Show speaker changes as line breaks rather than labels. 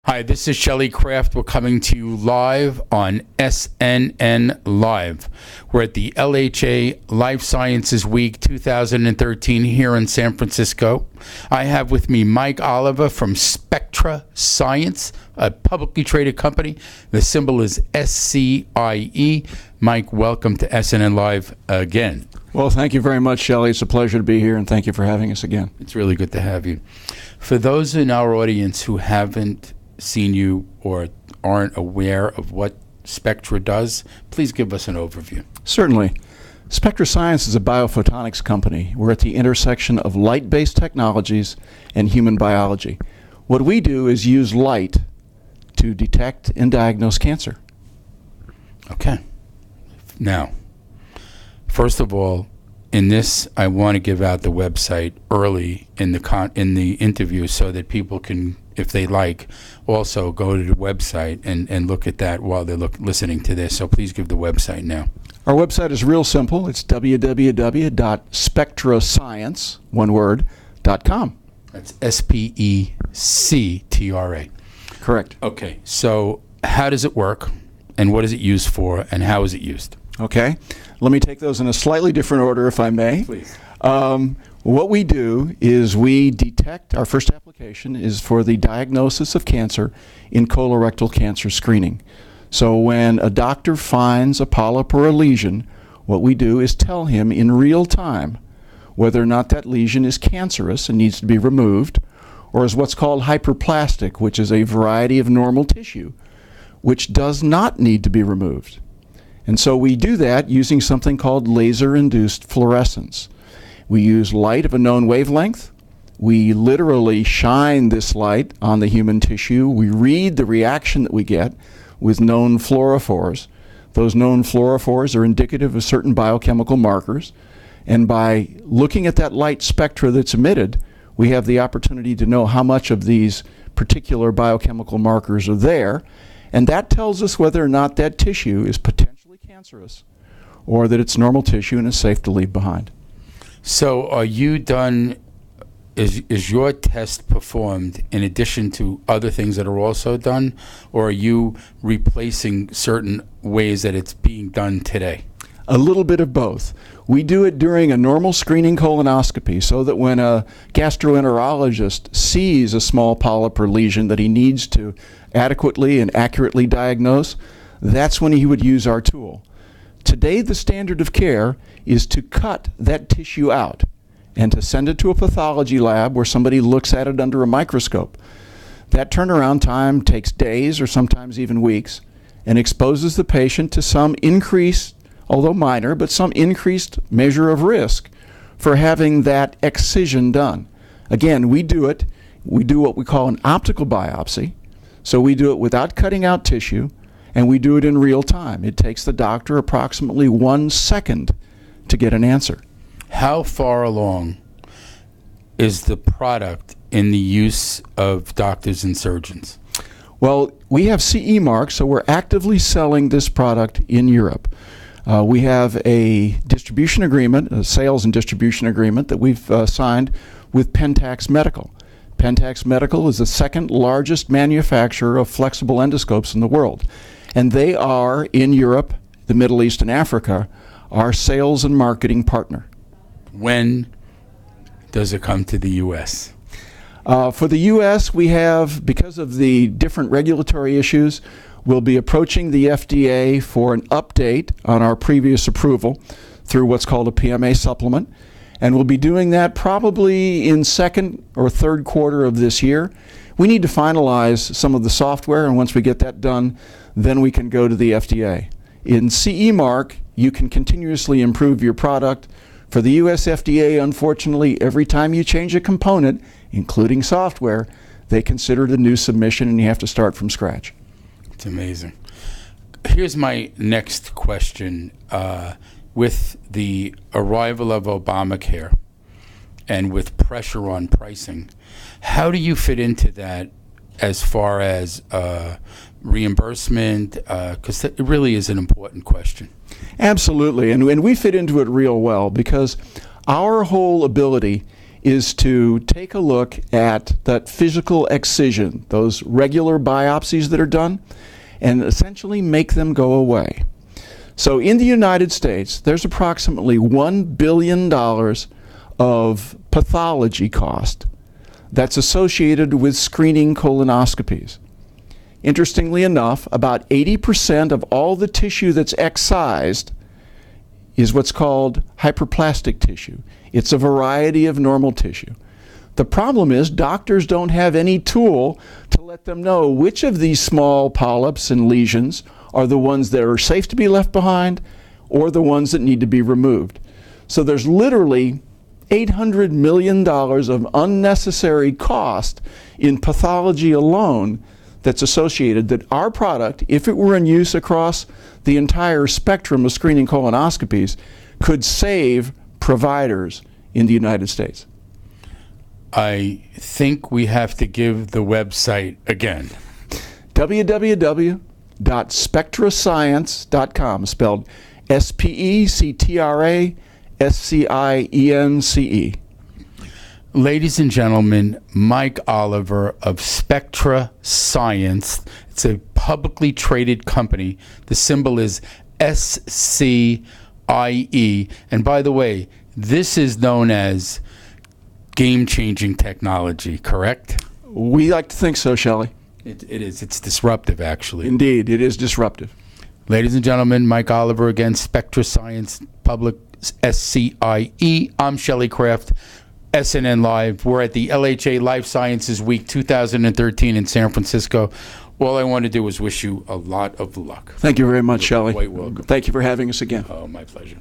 Hi, this is Shelley Kraft. We're coming to you live on SNNLive. We're at the LHA Life Sciences Week 2013 here in San Francisco. I have with me Mike Oliver from SpectraScience, a publicly traded company. The symbol is SCIE. Mike, welcome to SNNLive again.
Well, thank you very much, Shelley. It's a pleasure to be here, and thank you for having us again.
It's really good to have you. For those in our audience who haven't seen you or aren't aware of what Spectra does, please give us an overview.
Certainly. SpectraScience is a biophotonics company. We're at the intersection of light-based technologies and human biology. What we do is use light to detect and diagnose cancer.
Okay. Now, first of all, in this, I want to give out the website early in the interview so that people can, if they like, also go to the website and look at that while they're listening to this. So please give the website now.
Our website is real simple. It's www.spectrascience, one word, .com.
That's SPECTRA.
Correct.
Okay, so how does it work, and what is it used for, and how is it used?
Okay. Let me take those in a slightly different order, if I may.
Please.
What we do is we detect, our first application is for the diagnosis of cancer in colorectal cancer screening. So when a doctor finds a polyp or a lesion, what we do is tell him in real time whether or not that lesion is cancerous and needs to be removed, or is what's called hyperplastic, which is a variety of normal tissue, which does not need to be removed. And so we do that using something called laser-induced fluorescence. We use light of a known wavelength. We literally shine this light on the human tissue. We read the reaction that we get with known fluorophores. Those known fluorophores are indicative of certain biochemical markers. And by looking at that light spectra that's emitted, we have the opportunity to know how much of these particular biochemical markers are there. And that tells us whether or not that tissue is potentially cancerous or that it's normal tissue and is safe to leave behind.
So are you done, is your test performed in addition to other things that are also done, or are you replacing certain ways that it's being done today?
A little bit of both. We do it during a normal screening colonoscopy so that when a gastroenterologist sees a small polyp or lesion that he needs to adequately and accurately diagnose, that's when he would use our tool. Today, the standard of care is to cut that tissue out and to send it to a pathology lab where somebody looks at it under a microscope. That turnaround time takes days or sometimes even weeks and exposes the patient to some increased, although minor, but some increased measure of risk for having that excision done. Again, we do what we call an optical biopsy. So we do it without cutting out tissue, and we do it in real time. It takes the doctor approximately 1 second to get an answer.
How far along is the product in the use of doctors and surgeons?
Well, we have CE marks, so we're actively selling this product in Europe. We have a distribution agreement, a sales and distribution agreement that we've signed with Pentax Medical. Pentax Medical is the second largest manufacturer of flexible endoscopes in the world. And they are, in Europe, the Middle East, and Africa, our sales and marketing partner.
When does it come to the U.S.?
For the U.S., we have, because of the different regulatory issues, we'll be approaching the FDA for an update on our previous approval through what's called a PMA supplement. And we'll be doing that probably in second or third quarter of this year. We need to finalize some of the software, and once we get that done, then we can go to the FDA. In CE mark, you can continuously improve your product. For the US FDA, unfortunately, every time you change a component, including software, they consider it a new submission and you have to start from scratch.
It's amazing. Here's my next question. With the arrival of Obamacare and with pressure on pricing, how do you fit into that as far as reimbursement? Because it really is an important question.
Absolutely, and we fit into it real well because our whole ability is to take a look at that physical excision, those regular biopsies that are done, and essentially make them go away. So in the United States, there's approximately $1 billion of pathology cost that's associated with screening colonoscopies. Interestingly enough, about 80% of all the tissue that's excised is what's called hyperplastic tissue. It's a variety of normal tissue. The problem is doctors don't have any tool to let them know which of these small polyps and lesions are the ones that are safe to be left behind or the ones that need to be removed. So there's literally $800 million of unnecessary cost in pathology alone that's associated, that our product, if it were in use across the entire spectrum of screening colonoscopies, could save providers in the United States.
I think we have to give the website again.
www.SpectraScience.com, spelled SpectraScience.
Ladies and gentlemen, Mike Oliver of SpectraScience. It's a publicly traded company. The symbol is SCIE. And by the way, this is known as game-changing technology, correct?
We like to think so, Shelley.
It is. It's disruptive, actually.
Indeed, it is disruptive.
Ladies and gentlemen, Mike Oliver again, SpectraScience, public SCIE. I'm Shelley Kraft, SNNLive. We're at the LHA Life Sciences Week 2013 in San Francisco. All I want to do is wish you a lot of luck.
Thank you very much, Shelley.
Quite welcome.
Thank you for having us again.
Oh, my pleasure.